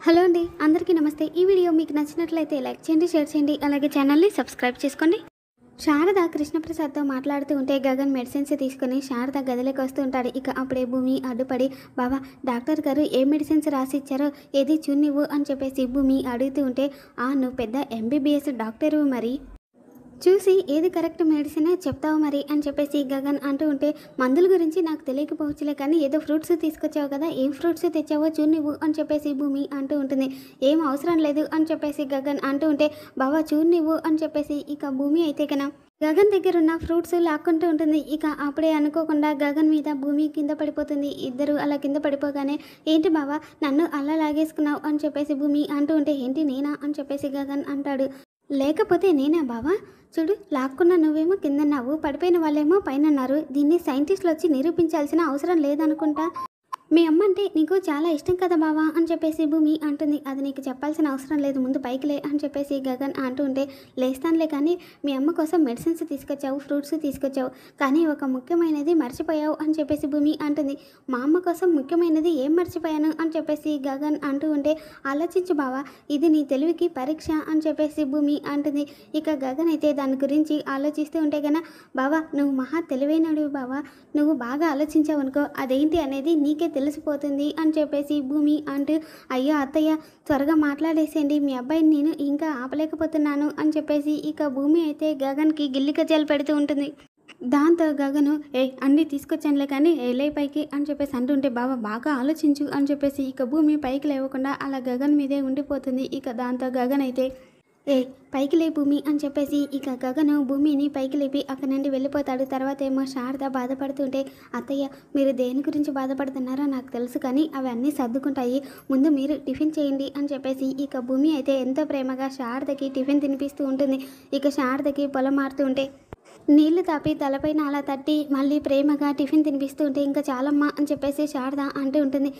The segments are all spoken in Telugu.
హలో అండి, అందరికీ నమస్తే. ఈ వీడియో మీకు నచ్చినట్లయితే లైక్ చేయండి, షేర్ చేయండి, అలాగే ఛానల్ని సబ్స్క్రైబ్ చేసుకోండి. శారద కృష్ణప్రసాద్తో మాట్లాడుతూ ఉంటే గగన్ మెడిసిన్స్ తీసుకుని శారద గదిలోకి వస్తూ ఉంటాడు. ఇక అప్పుడే భూమి అడ్డుపడి, బావా డాక్టర్ గారు ఏ మెడిసిన్స్ రాసి ఇచ్చారో ఏది చూనివ్వు అని చెప్పేసి భూమి అడుగుతూ ఉంటే, నువ్వు పెద్ద ఎంబీబీఎస్ డాక్టరు, మరి చూసి ఏది కరెక్ట్ మెడిసిన్ చెప్తావు మరి అని చెప్పేసి గగన్ అంటూ ఉంటే, మందుల గురించి నాకు తెలియకపోవచ్చులే కానీ ఏదో ఫ్రూట్స్ తీసుకొచ్చావు కదా, ఏం ఫ్రూట్స్ తెచ్చావో చూనివ్వు అని చెప్పేసి భూమి అంటూ ఉంటుంది. ఏం అవసరం లేదు అని చెప్పేసి గగన్ అంటూ ఉంటే, బావా చూనివ్వు అని చెప్పేసి ఇక భూమి అయితే కన్నా గగన్ దగ్గర ఉన్న ఫ్రూట్స్ లాక్కుంటూ ఉంటుంది. ఇక అప్పుడే అనుకోకుండా గగన్ మీద భూమి కింద పడిపోతుంది. ఇద్దరు అలా కింద పడిపోగానే, ఏంటి బావా నన్ను అలా లాగేసుకున్నావు అని చెప్పేసి భూమి అంటూ ఉంటే, ఏంటి నేనా అని చెప్పేసి గగన్ అంటాడు. లేకపోతే నేనా బావా, చూడు లాక్కున్న నువ్వేమో కిందన్నావు, పడిపోయిన వాళ్ళేమో పైన ఉన్నారు. దీన్ని సైంటిస్టులు వచ్చి నిరూపించాల్సిన అవసరం లేదనుకుంటా. మీ అమ్మ అంటే నీకు చాలా ఇష్టం కదా బావా అని చెప్పేసి భూమి అంటుంది. అది నీకు చెప్పాల్సిన అవసరం లేదు, ముందు పైకి లే అని చెప్పేసి గగన్ అంటూ ఉంటే, లేస్తానులే కానీ మీ అమ్మ కోసం మెడిసిన్స్ తీసుకొచ్చావు, ఫ్రూట్స్ తీసుకొచ్చావు, కానీ ఒక ముఖ్యమైనది మర్చిపోయావు అని చెప్పేసి భూమి అంటుంది. మా అమ్మ కోసం ముఖ్యమైనది ఏం మర్చిపోయాను అని చెప్పేసి గగన్ అంటూ ఉంటే, ఆలోచించు బావా, ఇది నీ తెలివికి పరీక్ష అని చెప్పేసి భూమి అంటుంది. ఇక గగన్ అయితే దాని గురించి ఆలోచిస్తూ ఉంటే కన్నా, బావా నువ్వు మహా తెలివైనడు బావా, నువ్వు బాగా ఆలోచించావు అనుకో, అదేంటి అనేది నీకే తెలిసిపోతుంది అని చెప్పేసి భూమి అంటూ, అయ్యో అత్తయ్య త్వరగా మాట్లాడేసేయండి, మీ అబ్బాయిని నేను ఇంకా ఆపలేకపోతున్నాను అని చెప్పేసి ఇక భూమి అయితే గగన్కి గిల్లి కజ్జాలు పెడుతూ ఉంటుంది. దాంతో గగను, అన్నీ తీసుకొచ్చానులే కానీ లే పైకి అని చెప్పేసి అంటుంటే, బావ బాగా ఆలోచించు అని చెప్పేసి ఇక భూమి పైకి లేవకుండా అలా గగన్ మీదే ఉండిపోతుంది. ఇక దాంతో గగన్ అయితే, పైకి లే భూమి అని చెప్పేసి ఇక గగను భూమిని పైకి లేపి అక్కడి నుండి వెళ్ళిపోతాడు. తర్వాత ఏమో శారద బాధపడుతుంటే, అత్తయ్య మీరు దేని గురించి బాధపడుతున్నారో నాకు తెలుసు కానీ అవి అన్నీ సర్దుకుంటాయి, ముందు మీరు టిఫిన్ చేయండి అని చెప్పేసి ఇక భూమి అయితే ఎంతో ప్రేమగా శారదకి టిఫిన్ తినిపిస్తూ ఉంటుంది. ఇక శారదకి పొలం మారుతూ ఉంటే నీళ్లు తాపి తలపైన అలా తట్టి మళ్ళీ ప్రేమగా టిఫిన్ తినిపిస్తూ ఉంటే, ఇంకా చాలమ్మా అని చెప్పేసి శారద అంటూ ఉంటుంది.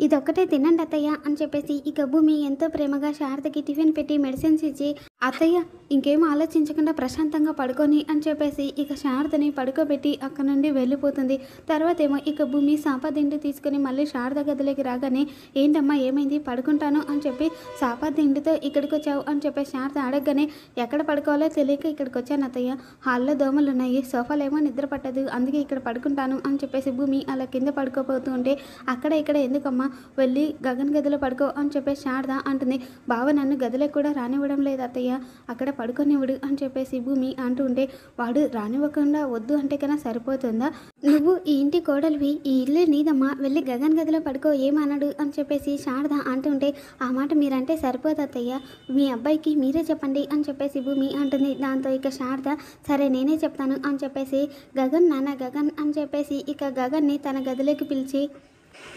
ఇదొక్కటే తినండి అత్తయ్య అని చెప్పేసి ఇక భూమి ఎంతో ప్రేమగా శారదకి టిఫిన్ పెట్టి మెడిసిన్స్ ఇచ్చి, అత్తయ్య ఇంకేం ఆలోచించకుండా ప్రశాంతంగా పడుకొని అని చెప్పేసి ఇక శారదని పడుకోబెట్టి అక్కడ నుండి వెళ్ళిపోతుంది. తర్వాత ఏమో ఇక భూమి సాపాదిండి తీసుకుని మళ్ళీ శారద గదిలోకి రాగానే, ఏంటమ్మా ఏమైంది, పడుకుంటాను అని చెప్పి సాపాదిండితో ఇక్కడికి వచ్చావు అని చెప్పేసి శారద అడగగానే, ఎక్కడ పడుకోవాలో తెలియక ఇక్కడికి వచ్చాను అత్తయ్య, హాల్లో దోమలు ఉన్నాయి, సోఫాలేమో నిద్ర పట్టదు, అందుకే ఇక్కడ పడుకుంటాను అని చెప్పేసి భూమి అలా కింద పడుకోపోతూ ఉంటే, అక్కడ ఇక్కడ ఎందుకమ్మా వెళ్ళి గగన్ గదిలో పడుకో అని చెప్పేసి శారద అంటుంది. బావ నన్ను గదిలోకి కూడా రానివ్వడం లేదు అత్తయ్య, అక్కడ పడుకోనివ్వడు అని చెప్పేసి భూమి అంటూ ఉంటే, వాడు రానివ్వకుండా వద్దు అంటే కన్నా సరిపోతుందా, నువ్వు ఈ ఇంటి కోడలివి, ఈ ఇల్లు నీదమ్మా, వెళ్ళి గగన్ గదిలో పడుకో ఏమన్నాడు అని చెప్పేసి శారద అంటుంటే, ఆ మాట మీరంటే సరిపోదు అత్తయ్య, మీ అబ్బాయికి మీరే చెప్పండి అని చెప్పేసి భూమి అంటుంది. దాంతో ఇక శారద, సరే నేనే చెప్తాను అని చెప్పేసి గగన్ నాన్న గగన్ అని చెప్పేసి ఇక గగన్ని తన గదిలోకి పిలిచి,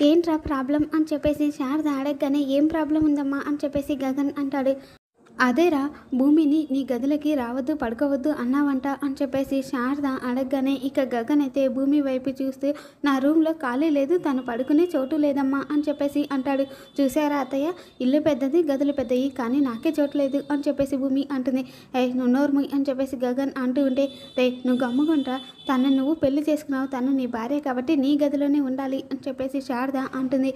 ఏంట్రా ప్రాబ్లం అని చెప్పేసి శారద అడగగానే, ఏం ప్రాబ్లం ఉందమ్మా అని చెప్పేసి గగన్ అంటాడు. అదేరా భూమిని నీ గదిలోకి రావద్దు పడుకోవద్దు అన్నావంట అని చెప్పేసి శారద అడగగానే ఇక గగన్ అయితే భూమి వైపు చూస్తూ, నా రూమ్లో ఖాళీ లేదు, తను పడుకునే చోటు లేదమ్మా అని చెప్పేసి అంటాడు. చూసారా అత్తయ్య, ఇల్లు పెద్దది గదులు పెద్దవి కానీ నాకే చోటు లేదు అని చెప్పేసి భూమి అంటుంది. నువ్వు నోర్ముయ్ అని చెప్పేసి గగన్ అంటూ ఉంటే, నువ్వు గమ్ముకుంటా, తను నువ్వు పెళ్లి చేసుకున్నావు, తను నీ భార్య కాబట్టి నీ గదిలోనే ఉండాలి అని చెప్పేసి శారద అంటుంది.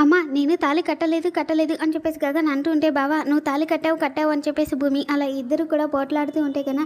అమ్మ నేను తాళి కట్టలేదు అని చెప్పేసి గగన్ అంటూ ఉంటే, బావా నువ్వు తాళి కట్టావు అని చెప్పేసి భూమి అలా ఇద్దరు కూడా పోట్లాడుతూ ఉంటే కన్నా,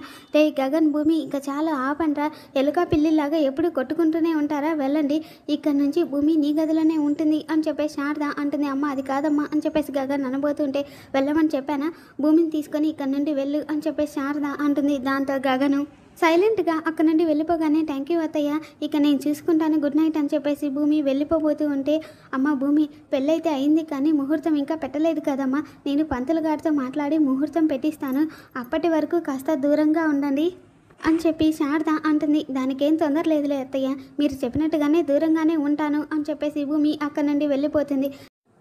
గగన్ భూమి ఇంకా చాలా ఆపండ్రా, ఎలుక పిల్లిలాగా ఎప్పుడు కొట్టుకుంటూనే ఉంటారా, వెళ్ళండి, ఇక్కడ నుంచి భూమి నీ గదిలోనే ఉంటుంది అని చెప్పేసి శారద అంటుంది. అమ్మ అది కాదమ్మా అని చెప్పేసి గగన్ అనబోతుంటే, వెళ్ళమని చెప్పానా, భూమిని తీసుకొని ఇక్కడ నుండి వెళ్ళు అని చెప్పేసి శారద అంటుంది. దాంతో గగను సైలెంట్గా అక్కడ నుండి వెళ్ళిపోగానే, థ్యాంక్ యూ అత్తయ్య, ఇక నేను చూసుకుంటాను, గుడ్ నైట్ అని చెప్పేసి భూమి వెళ్ళిపోబోతూ ఉంటే, అమ్మ భూమి పెళ్ళైతే అయింది కానీ ముహూర్తం ఇంకా పెట్టలేదు కదమ్మా, నేను పంతులు గారితో మాట్లాడి ముహూర్తం పెట్టిస్తాను, అప్పటి వరకు కాస్త దూరంగా ఉండండి అని చెప్పి శారద అంటుంది. దానికేం తొందర లేదులే అత్తయ్య, మీరు చెప్పినట్టుగానే దూరంగానే ఉంటాను అని చెప్పేసి భూమి అక్కడ నుండి వెళ్ళిపోతుంది.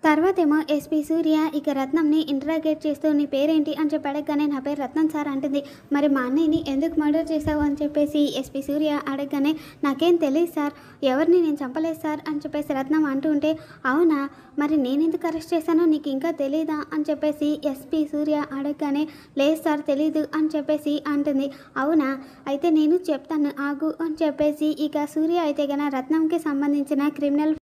తర్వాత ఏమో ఎస్పీ సూర్య ఇక రత్నంని ఇంటరాగేట్ చేస్తూ, నీ పేరేంటి అని చెప్పి అడగగానే, నా పేరు రత్నం సార్ అంటుంది. మరి మా అన్నయ్యని ఎందుకు మర్డర్ చేశావు అని చెప్పేసి ఎస్పీ సూర్య అడగగానే, నాకేం తెలియదు సార్, ఎవరిని నేను చంపలేదు సార్ అని చెప్పేసి రత్నం అంటూ ఉంటే, అవునా మరి నేను ఎందుకు అరెస్ట్ చేశానో నీకు ఇంకా తెలీదా అని చెప్పేసి ఎస్పీ సూర్య అడగగానే, లేదు సార్ తెలీదు అని చెప్పేసి అంటుంది. అవునా అయితే నేను చెప్తాను ఆగు అని చెప్పేసి ఇక సూర్య అయితే గన రత్నంకి సంబంధించిన క్రిమినల్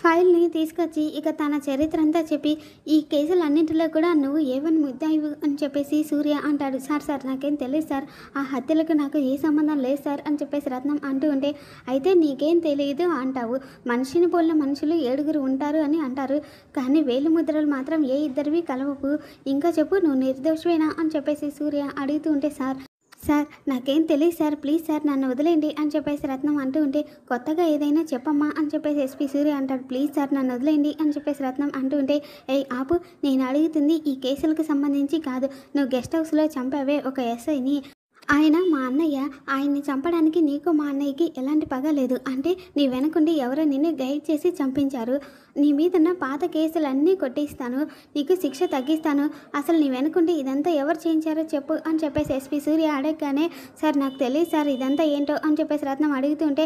ఫైల్ని తీసుకొచ్చి ఇక తన చరిత్ర అంతా చెప్పి ఈ కేసులన్నింటిలో కూడా నువ్వు ఏవని ముద్దాయివు అని చెప్పేసి సూర్య అంటాడు. సార్ నాకేం తెలియదు సార్, ఆ హత్యలకు నాకు ఏ సంబంధం లేదు సార్ అని చెప్పేసి రత్నం అంటూ ఉంటే, అయితే నీకేం తెలియదు అంటావు, మనిషిని పోలిన మనుషులు 7 ఉంటారు అని అంటారు, కానీ వేలు ముద్రలు మాత్రం ఏ ఇద్దరివి కలవవు, ఇంకా చెప్పు నువ్వు నిర్దోషమేనా అని చెప్పేసి సూర్య అడుగుతూ ఉంటే, సార్ నాకేం తెలియదు సార్, ప్లీజ్ సార్ నన్ను వదిలేండి అని చెప్పేసి రత్నం అంటూ ఉంటే, కొత్తగా ఏదైనా చెప్పమ్మా అని చెప్పేసి ఎస్పీ సూర్య అంటాడు. ప్లీజ్ సార్ నన్ను వదిలేండి అని చెప్పేసి రత్నం అంటూ ఉంటే, ఆపు, నేను అడుగుతుంది ఈ కేసులకు సంబంధించి కాదు, నువ్వు గెస్ట్ హౌస్లో చంపావే ఒక ఎస్ఐని, ఆయన మా అన్నయ్య, ఆయన్ని చంపడానికి నీకు మా అన్నయ్యకి ఎలాంటి పగ లేదు, అంటే నీ వెనకుండి ఎవరో నిన్ను గైడ్ చేసి చంపించారు, నీ మీదున్న పాత కేసులన్నీ కొట్టిస్తాను, నీకు శిక్ష తగ్గిస్తాను, అసలు నీ వెనకుండి ఇదంతా ఎవరు చేయించారో చెప్పు అని చెప్పేసి ఎస్పీ సూర్య అడగగానే, సార్ నాకు తెలియదు సార్ ఇదంతా ఏంటో అని చెప్పేసి రత్నం అడుగుతుంటే,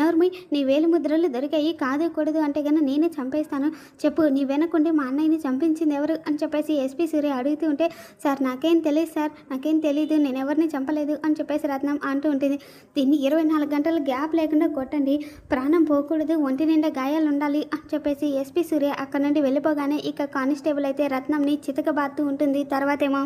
నోర్మి నీ వేలు ముద్రలు దొరికాయి, కాదు కూడదు అంటే కన్నా నేనే చంపేస్తాను, చెప్పు నీ వెనకుండి మా అన్నయ్యని చంపించింది ఎవరు అని చెప్పేసి ఎస్పీ సూర్య అడుగుతూ ఉంటే, సార్ నాకేం తెలియదు సార్, నాకేం తెలీదు, నేను ఎవరిని చంపలేదు అని చెప్పేసి రత్నం అంటూ ఉంటుంది. దీన్ని 24 గంటలు గ్యాప్ లేకుండా కొట్టండి, ప్రాణం పోకూడదు, ఒంటి నిండా గాయాలు ఉండాలి అని చెప్పేసి ఎస్పీ సూర్య అక్కడ నుండి వెళ్ళిపోగానే ఇక కానిస్టేబుల్ అయితే రత్నంని చితకబారుతూ ఉంటుంది. తర్వాతేమో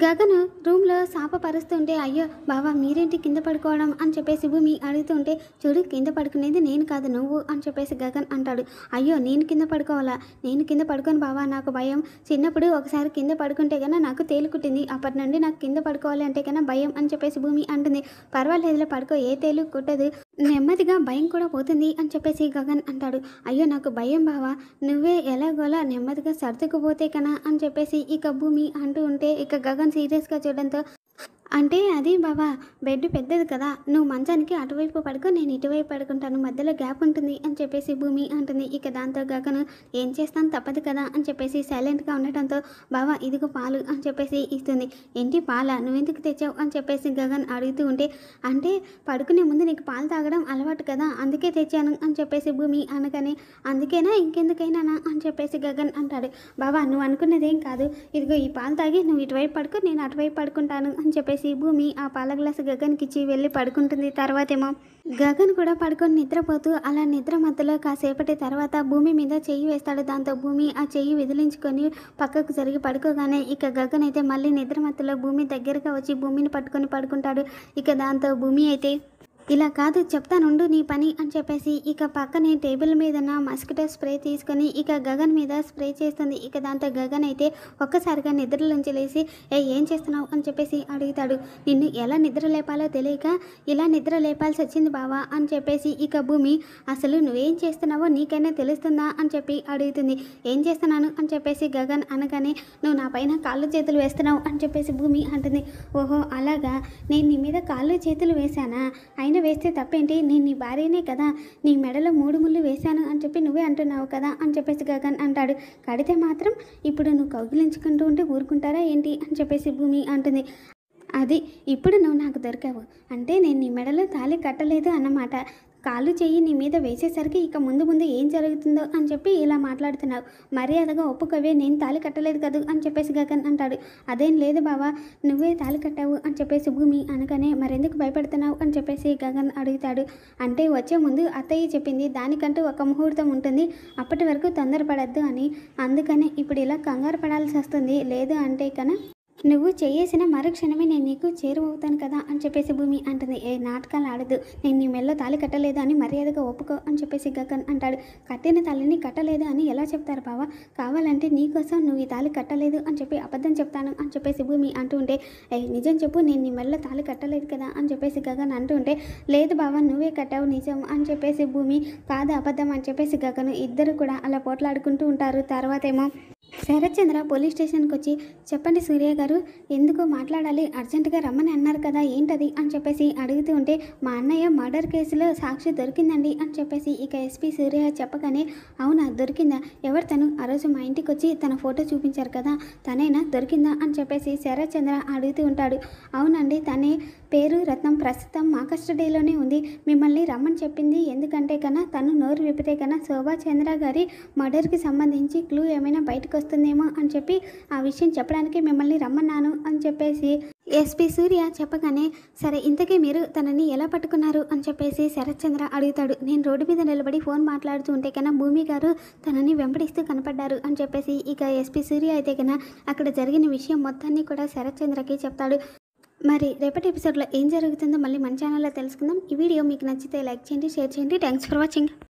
గగను రూమ్లో శాపపరుస్తుంటే, అయ్యో బావా మీరేంటి కింద పడుకోవడం అని చెప్పేసి భూమి అడుగుతుంటే, చూడు కింద పడుకునేది నేను కాదు నువ్వు అని చెప్పేసి గగన్ అంటాడు. అయ్యో నేను కింద పడుకోవాలా, నేను కింద పడుకోను బావా, నాకు భయం, చిన్నప్పుడు ఒకసారి కింద పడుకుంటే కన్నా నాకు తేలుకుట్టింది, అప్పటి నుండి నాకు కింద పడుకోవాలి అంటే కన్నా భయం అని చెప్పేసి భూమి అంటుంది. పర్వాలేదులే పడుకో, ఏ తేలు కుట్టదు, నెమ్మదిగా భయం కూడా పోతుంది అని చెప్పేసి గగన్ అంటాడు. అయ్యో నాకు భయం బావా, నువ్వే ఎలాగోలా నెమ్మదిగా సర్దుకుపోతే కన్నా అని చెప్పేసి ఇక భూమి అంటూ ఉంటే, ఇక గగన్ సీరియస్గా చూడడంతో, అంటే అది బావా బెడ్ పెద్దది కదా, నువ్వు మంచానికి అటువైపు పడుకో, నేను ఇటువైపు పడుకుంటాను, మధ్యలో గ్యాప్ ఉంటుంది అని చెప్పేసి భూమి అంటుంది. ఇక దాంతో గగను ఏం చేస్తాను తప్పదు కదా అని చెప్పేసి సైలెంట్గా ఉండటంతో, బావా ఇదిగో పాలు అని చెప్పేసి ఇస్తుంది. ఏంటి పాలా, నువ్వెందుకు తెచ్చావు అని చెప్పేసి గగన్ అడుగుతూ ఉంటే, అంటే పడుకునే ముందు నీకు పాలు తాగడం అలవాటు కదా అందుకే తెచ్చాను అని చెప్పేసి భూమి అనగానే, అందుకేనా ఇంకెందుకైనా అని చెప్పేసి గగన్ అంటాడు. బావా నువ్వు అనుకున్నదేం కాదు, ఇదిగో ఈ పాలు తాగి నువ్వు ఇటువైపు పడుకో, నేను అటువైపు పడుకుంటాను అని చెప్పేసి భూమి ఆ పాల గ్లాసు గగన్కి ఇచ్చి వెళ్ళి పడుకుంటుంది. తర్వాతేమో గగన్ కూడా పడుకొని నిద్రపోతూ అలా నిద్ర మధ్యలో కాసేపటి తర్వాత భూమి మీద చెయ్యి వేస్తాడు. దాంతో భూమి ఆ చెయ్యి విదిలించుకొని పక్కకు జరిగి పడుకోగానే ఇక గగన్ అయితే మళ్ళీ నిద్ర మధ్యలో భూమి దగ్గరగా వచ్చి భూమిని పట్టుకొని పడుకుంటాడు. ఇక దాంతో భూమి అయితే, ఇలా కాదు చెప్తానుండు నీ పని అని చెప్పేసి ఇక పక్కనే టేబుల్ మీద ఉన్న మస్కిటో స్ప్రే తీసుకొని ఇక గగన్ మీద స్ప్రే చేస్తుంది. ఇక దాంతో గగన్ అయితే ఒక్కసారిగా నిద్రలోంచి లేచి, ఏం చేస్తున్నావు అని చెప్పేసి అడుగుతాడు. నిన్ను ఎలా నిద్ర లేపాలో తెలియక ఇలా నిద్ర లేపాల్సి వచ్చింది బావా అని చెప్పేసి ఇక భూమి, అసలు నువ్వేం చేస్తున్నావో నీకైనా తెలుస్తుందా అని చెప్పి అడుగుతుంది. ఏం చేస్తున్నాను అని చెప్పేసి గగన్ అనగానే, నువ్వు నా పైన కాళ్ళు చేతులు వేస్తున్నావు అని చెప్పేసి భూమి అంటుంది. ఓహో అలాగా, నేను నీ మీద కాళ్ళు చేతులు వేశానా, వేస్తే తప్పేంటి, నేను నీ భార్యనే కదా, నీ మెడలో 3 ముళ్ళు వేశాను అని చెప్పి నువ్వే అంటున్నావు కదా అని చెప్పేసి గగన్ అంటాడు. కడితే మాత్రం ఇప్పుడు నువ్వు కౌగిలించుకుంటూ ఉంటే ఊరుకుంటారా ఏంటి అని చెప్పేసి భూమి అంటుంది. అది ఇప్పుడు నువ్వు నాకు దొరికావు అంటే నేను నీ మెడలో తాళి కట్టలేదు అన్నమాట, కాళ్ళు చెయ్యి నీ మీద వేసేసరికి ఇక ముందు ముందు ఏం జరుగుతుందో అని చెప్పి ఇలా మాట్లాడుతున్నావు, మర్యాదగా ఒప్పుకోవే, నేను తాళి కట్టలేదు కదా అని చెప్పేసి గగన్ అంటాడు. అదేం లేదు బావా, నువ్వే తాళి కట్టావు అని చెప్పేసి భూమి అనగానే, మరెందుకు భయపడుతున్నావు అని చెప్పేసి గగన్ అడుగుతాడు. అంటే వచ్చే ముందు అత్తయ్య చెప్పింది దానికంటూ ఒక ముహూర్తం ఉంటుంది, అప్పటి వరకు తొందరపడద్దు అని, అందుకనే ఇప్పుడు ఇలా కంగారు పడాల్సి వస్తుంది, లేదు అంటే కన్నా నువ్వు చేసిన మరుక్షణమే నేను నీకు చేరువవుతాను కదా అని చెప్పేసి భూమి అంటుంది. నాటకాలు ఆడదు, నేను నీ మెల్లో తాళి కట్టలేదు అని మర్యాదగా ఒప్పుకో అని చెప్పేసి గగన్ అంటాడు. కట్టిన తాళిని కట్టలేదు అని ఎలా చెప్తారు బావా, కావాలంటే నీకోసం నువ్వు ఈ తాళి కట్టలేదు అని చెప్పి అబద్ధం చెప్తాను అని చెప్పేసి భూమి అంటూ ఉంటే, నిజం చెప్పు, నేను నీ మెల్లో తాళి కట్టలేదు కదా అని చెప్పేసి గగన్ అంటూ ఉంటే, లేదు బావా నువ్వే కట్టావు నిజం అని చెప్పేసి భూమి, కాదు అబద్ధం అని చెప్పేసి గగన్, ఇద్దరు కూడా అలా పోట్లాడుకుంటూ ఉంటారు. తర్వాతేమో శరత్చంద్ర పోలీస్ స్టేషన్కి వచ్చి, చెప్పండి సూర్య గారు, ఎందుకో మాట్లాడాలి, అర్జెంటుగా రమ్మని అన్నారు కదా ఏంటది అని చెప్పేసి అడుగుతూ ఉంటే, మా అన్నయ్య మర్డర్ కేసులో సాక్షి దొరికిందండి అని చెప్పేసి ఇక ఎస్పీ సూర్య చెప్పగానే, అవునా దొరికిందా, ఎవరు తను, ఆ రోజు మా ఇంటికి వచ్చి తన ఫోటో చూపించారు కదా తనైనా, దొరికిందా అని చెప్పేసి శరత్చంద్ర అడుగుతూ ఉంటాడు. అవునండి తనే, పేరు రత్నం, ప్రస్తుతం మా కస్టడీలోనే ఉంది, మిమ్మల్ని రమ్మని చెప్పింది ఎందుకంటే కన్నా తను నోరు విప్పితే కన్నా శోభా చంద్ర గారి మర్డర్కి సంబంధించి క్లూ ఏమైనా బయటకు వస్తుంది అవుతుందేమో అని చెప్పి ఆ విషయం చెప్పడానికి మిమ్మల్ని రమ్మన్నాను అని చెప్పేసి ఎస్పీ సూర్య చెప్పగానే, సరే ఇంతకీ మీరు తనని ఎలా పట్టుకున్నారు అని చెప్పేసి శరత్చంద్ర అడుగుతాడు. నేను రోడ్డు మీద నిలబడి ఫోన్ మాట్లాడుతూ ఉంటే కన్నా భూమి గారు తనని వెంబడిస్తూ కనపడ్డారు అని చెప్పేసి ఇక ఎస్పీ సూర్య అయితే కన్నా అక్కడ జరిగిన విషయం మొత్తాన్ని కూడా శరత్చంద్రకి చెప్తాడు. మరి రేపటి ఎపిసోడ్లో ఏం జరుగుతుందో మళ్ళీ మన ఛానల్లో తెలుసుకుందాం. ఈ వీడియో మీకు నచ్చితే లైక్ చేయండి, షేర్ చేయండి. Thanks for watching.